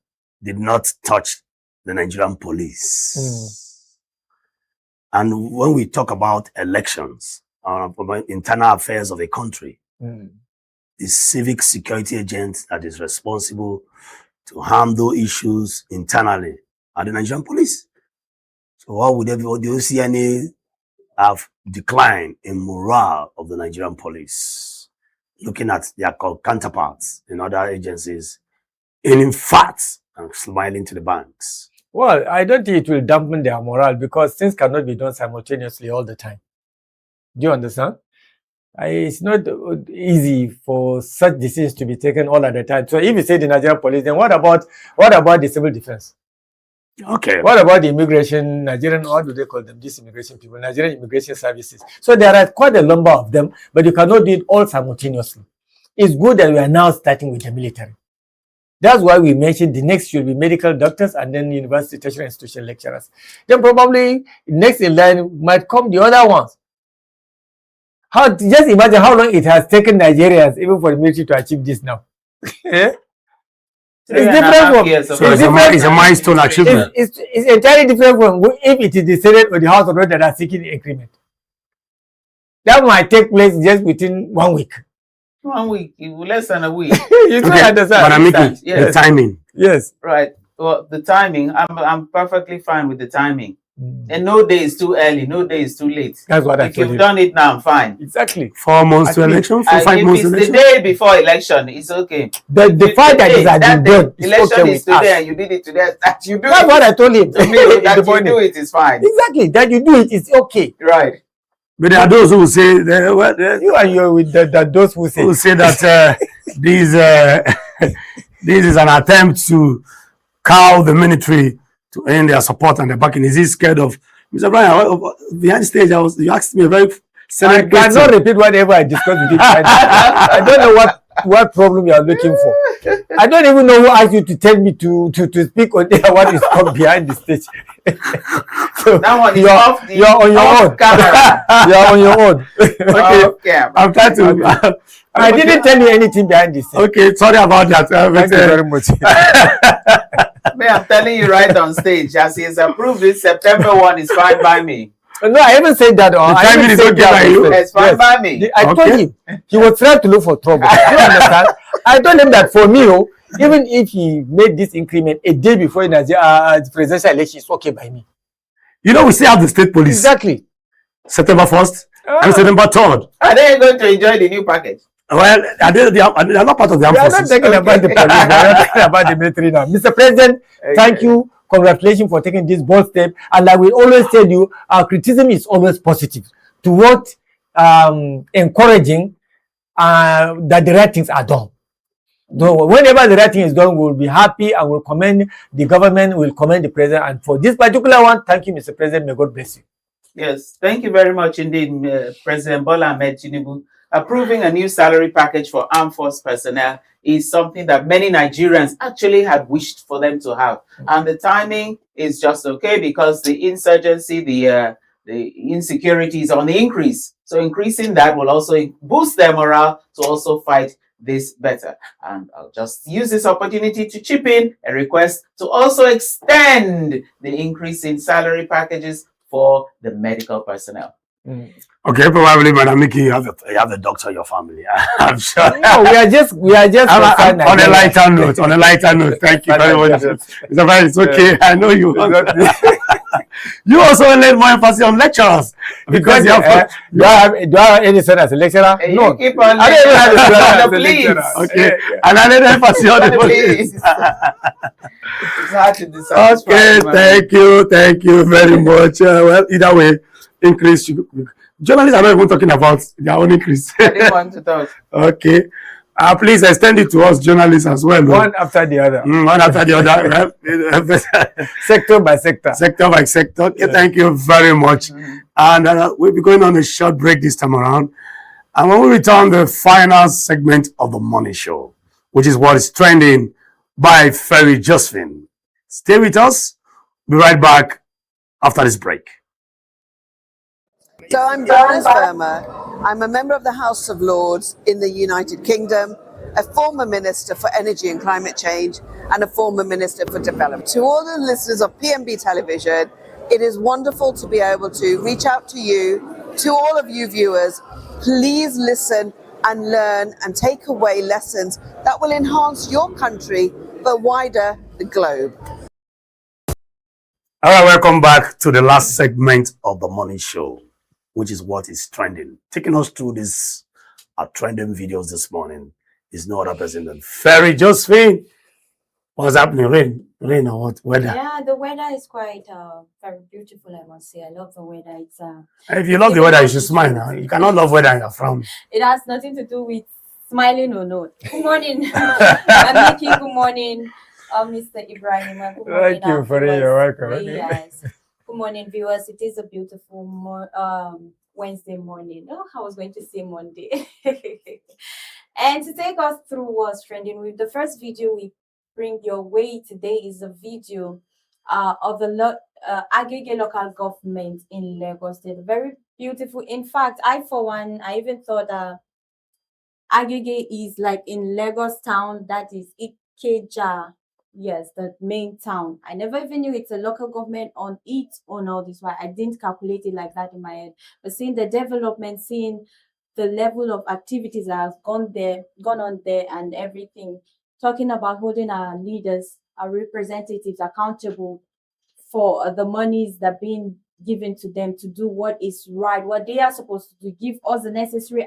did not touch the Nigerian police. And when we talk about elections, about internal affairs of a country, the civic security agent that is responsible to handle issues internally are the Nigerian police. So what would everybody, do you see any decline in morale of the Nigerian police, looking at their counterparts in other agencies, in fact, and smiling to the banks? Well, I don't think it will dampen their morale because things cannot be done simultaneously all the time. Do you understand? It's not easy for such decisions to be taken all at a time. So if you say the Nigerian police, then what about the civil defense? Okay. What about the immigration, Nigerian, what do they call them, these immigration people, Nigerian immigration services? So there are quite a number of them, but you cannot do it all simultaneously. It's good that we are now starting with the military. That's why we mentioned the next should be medical doctors and then university tertiary institution lecturers. Then probably next in line might come the other ones. Just imagine how long it has taken Nigerians, even for the military, to achieve this now. It's different from, So it's a milestone achievement. it's entirely different from if it is the Senate or the House of Reps that are seeking increment. That might take place just within 1 week. 1 week, less than a week. You don't But understand. I'm making Yes. the timing. Yes. Right. Well, the timing, I'm perfectly fine with the timing. And no day is too early, no day is too late. That's what I If told you've you. done it now, I'm fine. Exactly. 4 months to Actually, election, 5 If months to it's the election. day before election, it's okay. The fact that it has been done is election okay is with us. today and you did it today. That you do That's it. what I told him. To me, in that the you morning. do it is fine. Exactly. That you do it is okay. Right. But there are those who will say, You and you with those who say that this is an attempt to cow the military to earn their support and their backing. Is he scared of Mr. Brian? Behind stage, you asked me a very I cannot repeat whatever I discussed with you. I don't know what problem you are looking for. I don't even know who asked you to tell me to speak on there what is called behind the stage. So that one is you're on your own. You're on your own. Okay. I'm trying to. I didn't tell you anything behind the scenes. Okay, sorry about that. Thank you very much. Me, I'm telling you right on stage, as he has approved it, September 1 is fine by me. No, I haven't said that. The timing is okay by you? It's fine by me. I told him he was trying to look for trouble. You understand? I told him that for me, even if he made this increment a day before the presidential election, it's okay by me. You know, we still have the state police. Exactly. September 1st and September 3rd. Are they going to enjoy the new package? Well, they are not part of the armed forces. We are not talking about the police. We are not talking about the military now. Mr. President, thank you. Congratulations for taking this bold step. And like we always tell you, our criticism is always positive toward encouraging that the right things are done. So whenever the right thing is done, we'll be happy and we'll commend the government, we'll commend the president. And for this particular one, thank you, Mr. President. May God bless you. Yes, thank you very much indeed, President Bola Ahmed Tinubu. Approving a new salary package for armed force personnel is something that many Nigerians actually had wished for them to have. And the timing is just okay because the insurgency, the insecurity is on the increase. So increasing that will also boost their morale to also fight this better. And I'll just use this opportunity to chip in a request to also extend the increase in salary packages for the medical personnel. Okay, probably, Madam Mickey, you have a doctor in your family. I'm sure. No, we are just on a lighter note. On a lighter note, thank you very much. It's okay. I know you. You also need more emphasis on lecturers because do I have any son as a lecturer? No, keep on. I don't even have a son as a lecturer. Okay, and I need emphasis on the police. It's hard to decide. Okay, thank you very much. Well, either way, increase. Journalists are not even talking about their own increase. I didn't want to talk. Okay. Please extend it to us journalists as well. One after the other. One after the other. Sector by sector. Sector by sector. Okay, thank you very much. And we'll be going on a short break this time around. And when we return, the final segment of the morning show, which is what is trending by Ferry Josephine. Stay with us. Be right back after this break. So I'm Baroness Verma. I'm a member of the House of Lords in the United Kingdom, a former Minister for Energy and Climate Change, and a former Minister for Development. To all the listeners of PMB Television, it is wonderful to be able to reach out to you, to all of you viewers. Please listen and learn and take away lessons that will enhance your country, but wider the globe. All right, welcome back to the last segment of the morning show, which is what is trending. Taking us through these trending videos this morning is no other person than Ferry Josephine. What's happening? Rain or what? Weather? Yeah, the weather is quite very beautiful, I must say. I love the weather. It's if you love the weather, you should smile now. You cannot love weather and you're frowning. It has nothing to do with smiling or not. Good morning, Amiki. Good morning, Mr. Ibrahim. Good morning. Thank you, Ferry. You're welcome. Yes. Good morning, viewers. It is a beautiful Wednesday morning. Oh, I was going to say Monday. And to take us through what's trending, with the first video we bring your way today is a video of the Agege local government in Lagos State. Very beautiful. In fact, for one, I even thought Agege is like in Lagos town, that is Ikeja. Yes, the main town. I never even knew it's a local government on its own. All this why I didn't calculate it like that in my head. But seeing the development, seeing the level of activities that has gone on there, and everything, talking about holding our leaders, our representatives accountable for the monies that are being given to them to do what is right, what they are supposed to do, give us the necessary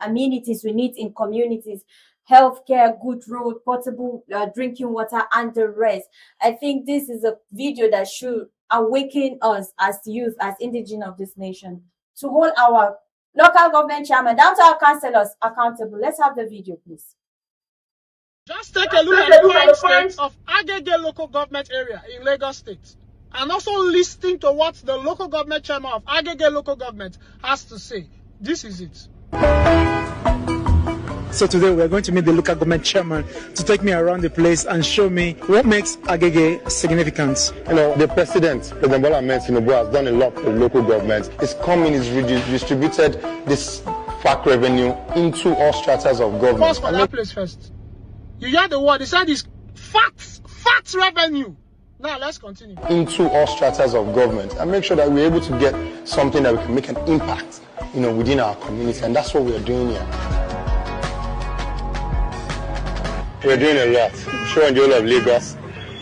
amenities we need in communities. Healthcare, good road, portable drinking water, and the rest. I think this is a video that should awaken us as youth, as indigenous of this nation, to hold our local government chairman down to our councillors accountable. Let's have the video, please. Just take a look at the current state of Agege local government area in Lagos State, and also listen to what the local government chairman of Agege local government has to say. This is it. So today we are going to meet the local government chairman to take me around the place and show me what makes Agege significant. You know, the President Bola Tinubu has done a lot for local government. He's come in, he's redistributed this FAC revenue into all stratas of government. Pause for that place first. You hear the word, he said it's fat revenue. Now let's continue. Into all stratas of government and make sure that we're able to get something that we can make an impact, you know, within our community, and that's what we are doing here. We're doing a lot. I'm sure in the whole of Lagos,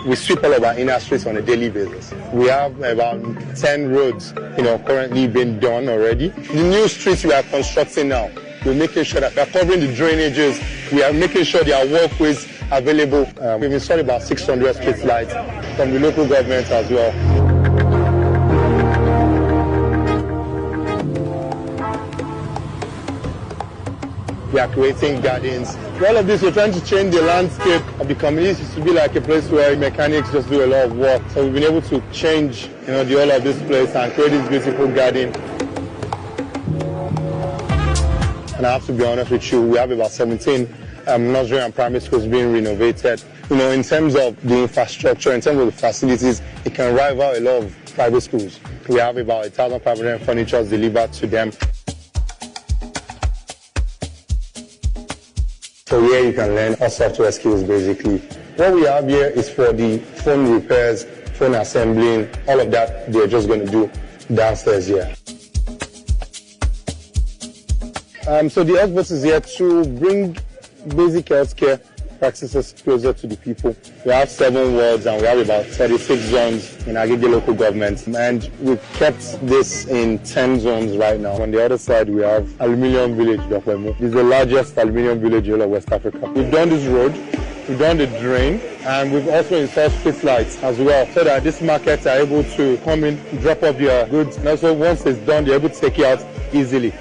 we sweep all of our inner streets on a daily basis. We have about 10 roads, you know, currently being done already. The new streets we are constructing now, we're making sure that we're covering the drainages. We are making sure there are walkways available. We've installed about 600 street lights from the local government as well. We are creating gardens. All of this, we're trying to change the landscape of the community to be like a place where mechanics just do a lot of work. So we've been able to change, you know, the whole of this place and create this beautiful garden. And I have to be honest with you, we have about 17 nursery and primary schools being renovated. You know, in terms of the infrastructure, in terms of the facilities, it can rival a lot of private schools. We have about 1,500 furniture delivered to them. So here you can learn all software skills basically. What we have here is for the phone repairs, phone assembling, all of that they're just going to do downstairs here. So the expert is here to bring basic healthcare practices closer to the people. We have 7 wards and we have about 36 zones in Agege local government, and we've kept this in 10 zones right now. On the other side we have Aluminium Village, This is the largest aluminium village in all of West Africa. We've done this road, we've done the drain, and we've also installed street lights as well, so that these markets are able to come in, drop off their goods, and also once it's done they're able to take it out easily.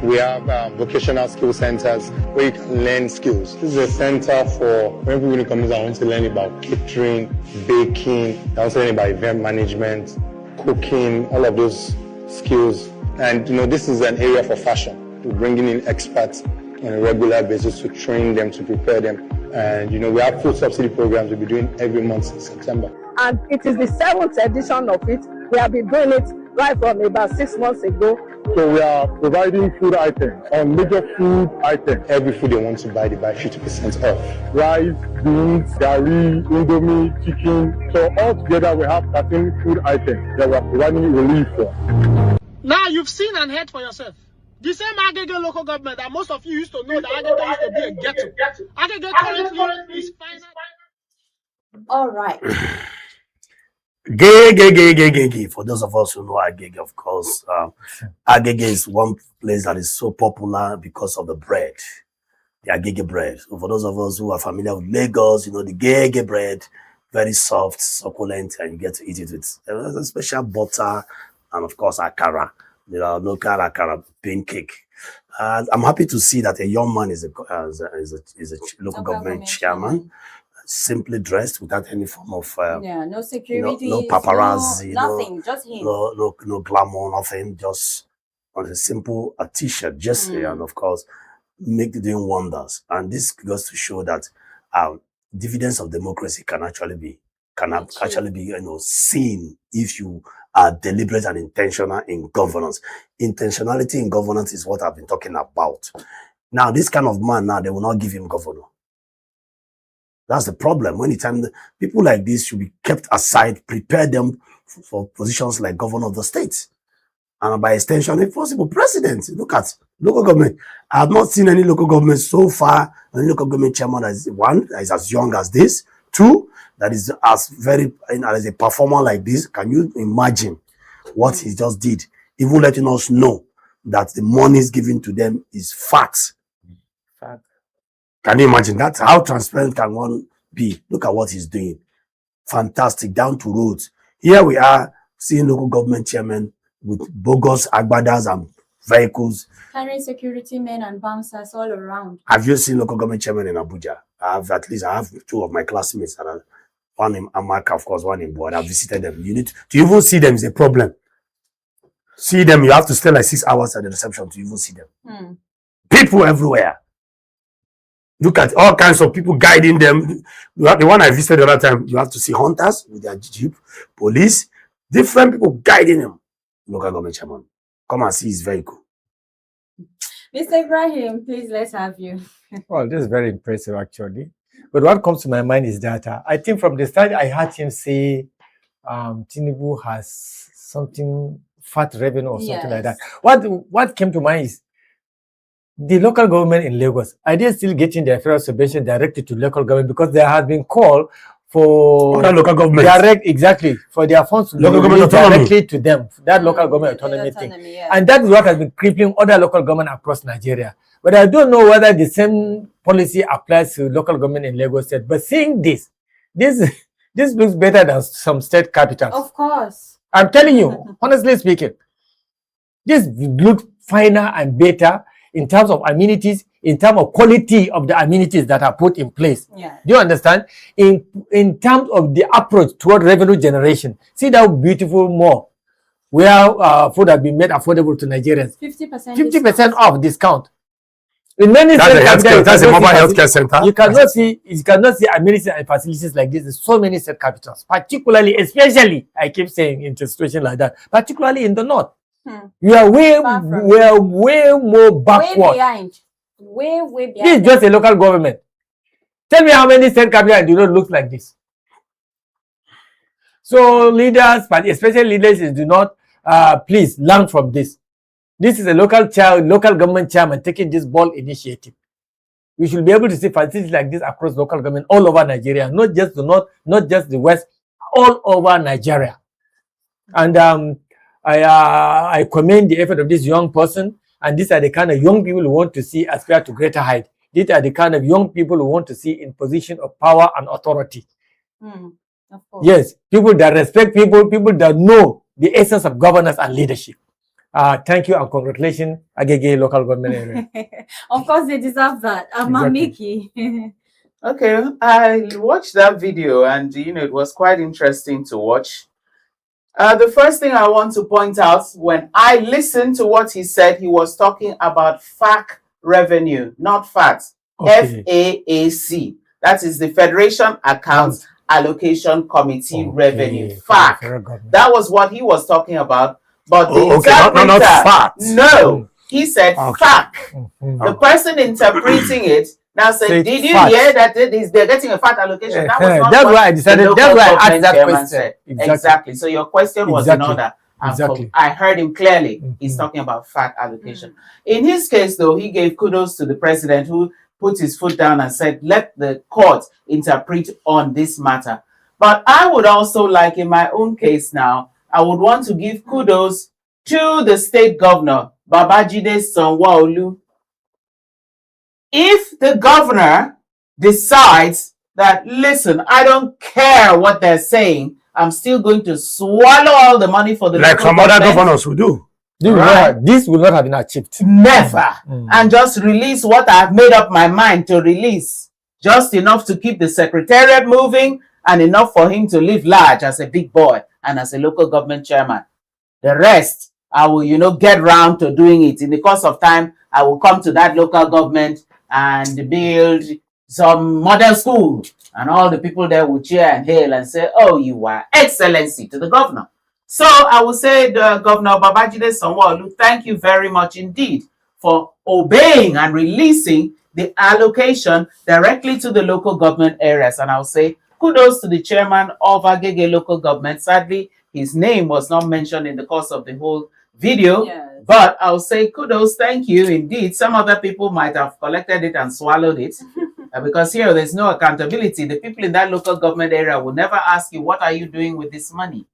We have vocational skill centers where you can learn skills. This is a center for when people in the community want to learn about catering, baking, they want to learn about event management, cooking, all of those skills. And you know, this is an area for fashion. We're bringing in experts on a regular basis to train them, to prepare them. And you know, we have food subsidy programs we'll be doing every month in September. And it is the 7th edition of it. We have been doing it right from about 6 months ago. So we are providing food items on major food items. Every food they want to buy, they buy 50% off. Rice, beans, gari, indomie, chicken. So all together we have 13 food items that we are providing relief for. Now you've seen and heard for yourself. The same Agege local government that most of you used to know that Agege used to be a ghetto. Agege currently is final. All right. Gay. For those of us who know Agege, of course, Agege is one place that is so popular because of the bread, the Agege bread. So for those of us who are familiar with Lagos, you know, the Agege bread, very soft, succulent, and you get to eat it with a special butter and, of course, akara. You know, local akara pancake. I'm happy to see that a young man is a local government chairman. Simply dressed without any form of no security, no paparazzi, nothing, just him. No glamour, nothing, just on a simple t-shirt, jersey, and of course doing wonders. And this goes to show that dividends of democracy can actually be seen if you are deliberate and intentional in governance. Intentionality in governance is what I've been talking about. Now, this kind of man, now they will not give him governor. That's the problem. When people like this should be kept aside, prepare them for positions like governor of the state. And by extension, if possible, president. Look at local government. I have not seen any local government so far, any local government chairman that is as young as this. 2, that is as a performer like this. Can you imagine what he just did? Even letting us know that the money is given to them is fat. Can you imagine that? How transparent can one be? Look at what he's doing. Fantastic. Down to roads. Here we are seeing local government chairmen with bogus agbadas and vehicles. Carrying security men and bouncers all around. Have you seen local government chairmen in Abuja? I have 2 of my classmates, and one in Amaka, of course, one in Board. I've visited them. You need to even see them is a problem. See them, you have to stay like 6 hours at the reception to even see them. People everywhere. Look at all kinds of people guiding them. The one I visited the other time, you have to see hunters with their jeep, police, different people guiding them. Local government chairman, come and see his vehicle. Mr. Ibrahim, please, let's have you. Well, this is very impressive, actually. But what comes to my mind is that I think from the start, I heard him say Tinubu has something, fat revenue or something like that. What came to mind is the local government in Lagos. Are they still getting their federal subvention directed to local government? Because there has been call for local government for their funds to local government directly to them, that local government autonomy thing. And that is what has been crippling other local government across Nigeria. But I don't know whether the same policy applies to local government in Lagos State. But seeing this looks better than some state capitals. Of course. I'm telling you, honestly speaking, this looks finer and better in terms of amenities, in terms of quality of the amenities that are put in place. Yeah. Do you understand? In terms of the approach toward revenue generation, see that beautiful mall where food has been made affordable to Nigerians. 50% off discount. In many states, that's a mobile healthcare center. You cannot see amenities and facilities like this in so many state capitals, particularly, especially, I keep saying in a situation like that, particularly in the north. We are way more backward. Way behind. Way behind. This is just a local government. Tell me how many state capitals do not look like this. So leaders, but especially leaders, do not please learn from this. This is a local government chairman taking this bold initiative. We should be able to see facilities like this across local government all over Nigeria, not just the north, not just the west, all over Nigeria. And I commend the effort of this young person. And these are the kind of young people who want to see aspire to greater height. These are the kind of young people who want to see in position of power and authority. Of course. Yes, people that respect people that know the essence of governance and leadership. Thank you and congratulations, Agege local government area. Of course, they deserve that. Mamiki. Okay, I watched that video and, it was quite interesting to watch. The first thing I want to point out, when I listened to what he said, he was talking about FAC revenue, not FAT. FAAC. That is the Federation Accounts Allocation Committee revenue. FAC. That was what he was talking about. But the interpreter, not FAT. No, he said FAC. The person interpreting it now said, did you hear that they're getting a fat allocation? That was not that's why I decided. That's why I asked that question. Exactly. So your question was in order. I heard him clearly. He's talking about fat allocation. In his case, though, he gave kudos to the president who put his foot down and said, let the court interpret on this matter. But I would also like, in my own case now, I would want to give kudos to the state governor, Babajide Sanwo-Olu. If the governor decides that, listen, I don't care what they're saying, I'm still going to swallow all the money for the like some other governors will do. This will not have been achieved. Never. And just release what I've made up my mind to release. Just enough to keep the secretariat moving and enough for him to live large as a big boy and as a local government chairman. The rest, I will, get round to doing it. In the course of time, I will come to that local government and build some model school. And all the people there will cheer and hail and say, oh, you are excellency to the governor. So I will say, the Governor Babajide Sanwo-Olu, thank you very much indeed for obeying and releasing the allocation directly to the local government areas. And I'll say kudos to the chairman of Agege local government. Sadly, his name was not mentioned in the course of the whole video. Yes. But I'll say kudos, thank you indeed. Some other people might have collected it and swallowed it. Because here there's no accountability. The people in that local government area will never ask you, what are you doing with this money?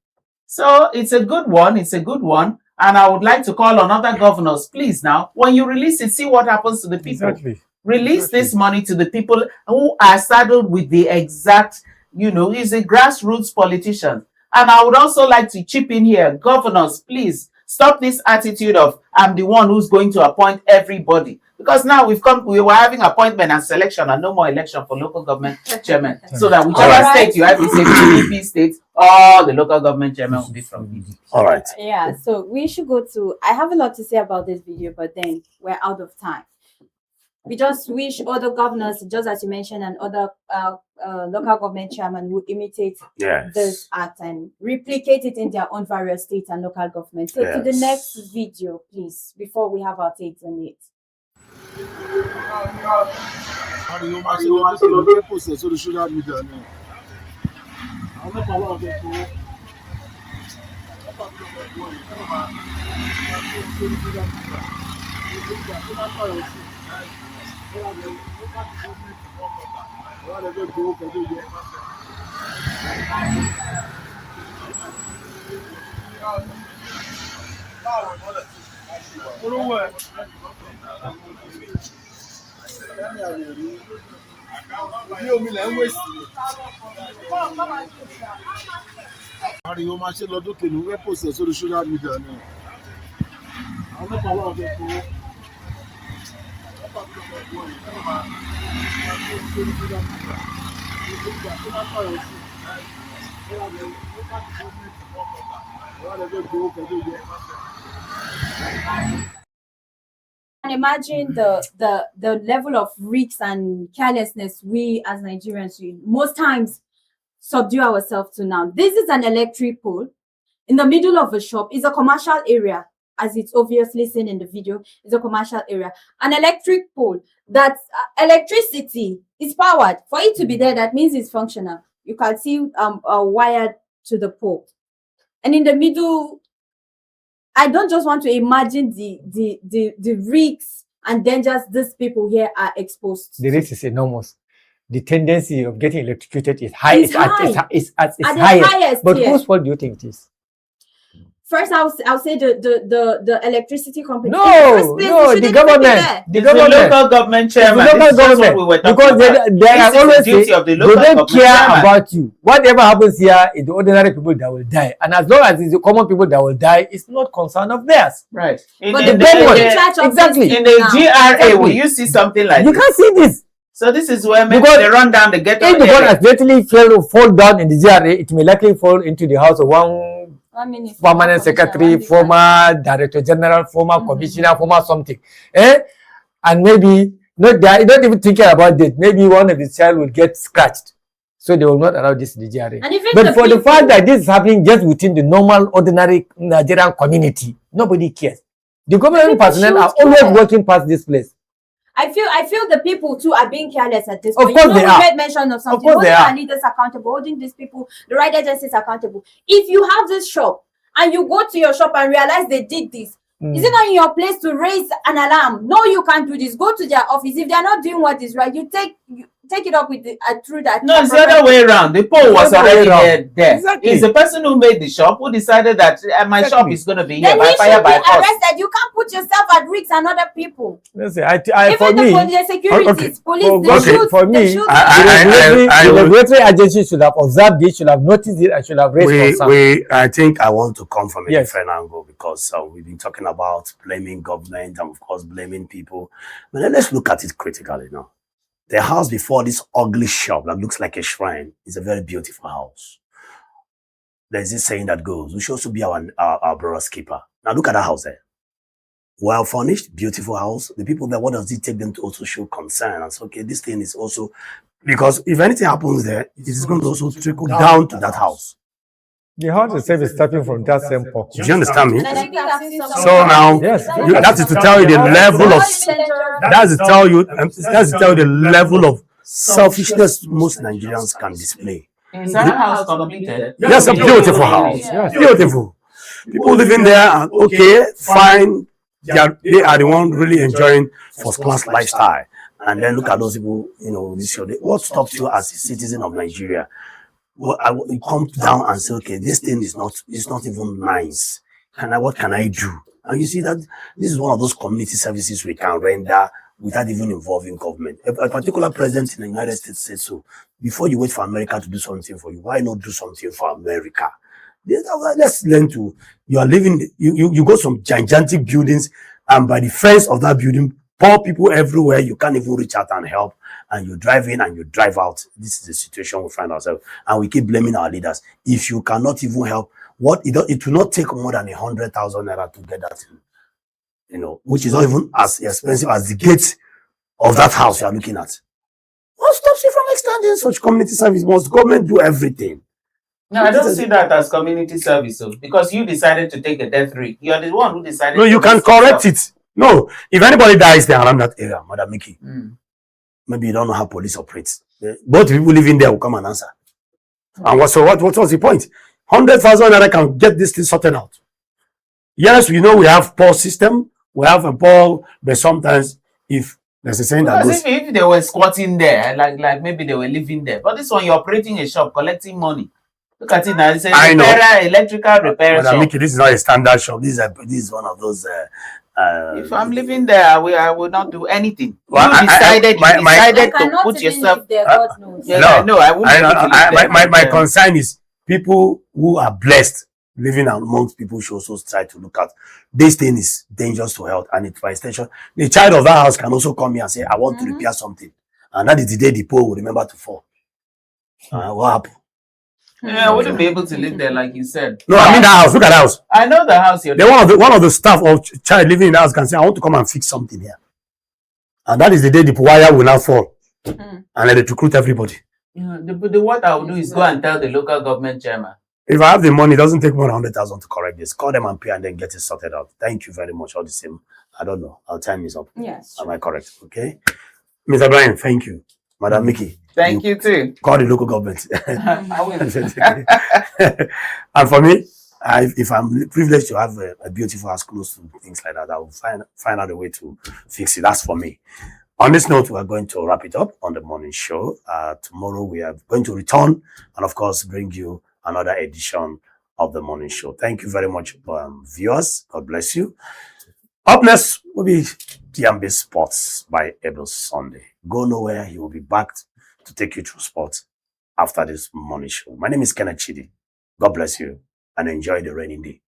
So it's a good one. It's a good one. And I would like to call on other governors, please now, when you release it, see what happens to the people. Release this money to the people who are saddled with the exact, he's a grassroots politician. And I would also like to chip in here, governors, please stop this attitude of I'm the one who's going to appoint everybody. Because now we were having appointment and selection and no more election for local government chairman. So that whichever state you have, it's a PDP state, all the local government chairman will be from PDP. All right. Yeah, so we should go to, I have a lot to say about this video, but then we're out of time. We just wish other governors, just as you mentioned, and other local government chairmen would imitate this act and replicate it in their own various states and local governments. So to the next video, please, before we have our takes on it. And imagine the level of risks and carelessness we as Nigerians most times subdue ourselves to now. This is an electric pole in the middle of a shop. It's a commercial area, as it's obviously seen in the video. It's a commercial area. An electric pole that electricity is powered. For it to be there, that means it's functional. You can see wired to the pole. And in the middle, I don't just want to imagine the risks and dangers these people here are exposed to. The risk is enormous. The tendency of getting electrocuted is high. It's high. It's At the highest. highest But here. whose fault do you think it is? First, I'll say the electricity company. No, the government. The The local government chairman. The local This is just what government. we were talking Because about. they are This is always the duty saying of the they local don't government care chairman. about you. Whatever happens here is the ordinary people that will die. And as long as it's the common people that will die, it's not concern of theirs. Right. But the people in charge of exactly. this In the now. GRA, will you see something like You this? can't see this. So this is where maybe Because they run down the ghetto If the gun area. accidentally fall down in the GRA, it may likely fall into the house of one permanent secretary, former director general, former commissioner, former something. And maybe not even thinking about that. Maybe one of the child will get scratched. So they will not allow this in the GRA. But for the fact that this is happening just within the normal, ordinary Nigerian community, nobody cares. The government personnel are always working past this place. I feel the people too are being careless at this Of point. course they are. We made mention of something. Of course they Holding are. our leaders accountable, holding these people, the right agencies accountable. If you have this shop and you go to your shop and realize they did this, is it not in your place to raise an alarm? No, you can't do this. Go to their office. If they are not doing what is right, you take it up with through that. No, it's the other way around. The pole was already there. Exactly. It's the person who made the shop who decided that my shop is going to be here Then by he fire should be by force. arrested. You can't put yourself at risk and other people. Listen, Even the securities, police, they should. For me, the regulatory agency should have observed this, should have noticed it, and should have raised concern. I think I want to come from a different angle because we've been talking about blaming government and, of course, blaming people. But then let's look at it critically now. The house before this ugly shop that looks like a shrine is a very beautiful house. There's this saying that goes, we should also be our brother's keeper. Now look at that house there. Well furnished, beautiful house. The people there, what does it take them to also show concern? And so, okay, this thing is also, because if anything happens there, it is going to also trickle down to that house. The house itself is starting from that same point. Do you understand me? And I think I've seen some- So now, Yes. that is to tell you the level of, that's to tell you the level of selfishness most Nigerians can display. Is that house completed? Yes, a beautiful house. Yes. Beautiful. People living there are okay, fine. They are the one really enjoying first class lifestyle. And then look at those people, this show. What stops you as a citizen of Nigeria? Well, you come down and say, okay, this thing is not even nice. What can I do? And you see that this is one of those community services we can render without even involving government. A particular president in the United States said so. Before you wait for America to do something for you, why not do something for America? Let's learn to, you are living, you go some gigantic buildings, and by the fence of that building, poor people everywhere, you can't even reach out and help, and you drive in and you drive out. This is the situation we find ourselves, and we keep blaming our leaders. If you cannot even help, it will not take more than 100,000 naira to get that, which is not even as expensive as the gate of that house you are looking at. What stops you from extending such community service? Must government do everything? No, I don't see that as community service, because you decided to take a death rate. You are the one who decided. No, you can correct it. No, if anybody dies there around that area, Madam Mickey, maybe you don't know how police operates. Both people living there will come and answer. And what was the point? 100,000 naira can get this thing sorted out. Yes, we know we have poor system, we have a poor, but sometimes if there's a saying that goes, if they were squatting there, like maybe they were living there, but this one you're operating a shop, collecting money. Look at it now. It's a repairer, electrical repair shop. Mickey, this is not a standard shop. This is one of those. If I'm living there, I will not do anything. Well, you decided to put yourself. My concern is people who are blessed living amongst people should also try to look at. This thing is dangerous to health, and it by extension, the child of that house can also come here and say, "I want to repair something," and that is the day the poor will remember to fall. What happened? Yeah, I wouldn't be able to live there, like you said. No, I mean that house. Look at that house. I know the house you're one of the staff or child living in the house can say, "I want to come and fix something here," and that is the day the wire will now fall, and let it recruit everybody. What I will do is go and tell the local government chairman. If I have the money, it doesn't take more than 100,000 to correct this. Call them and pay, and then get it sorted out. Thank you very much. All the same, I don't know. Our time is up. Yes. Am I correct? Okay, Mr. Brian, thank you. Madam Mickey. Thank you too. Call the local government. I will. And for me, if I'm privileged to have a beautiful house close to things like that, I will find out a way to fix it. That's for me. On this note, we are going to wrap it up on the morning show. Tomorrow we are going to return and, of course, bring you another edition of the morning show. Thank you very much, viewers. God bless you. Up next will be TMB Sports by Abel Sunday. Go nowhere. He will be back to take you through sports after this morning show. My name is Kenneth Chidi. God bless you and enjoy the rainy day.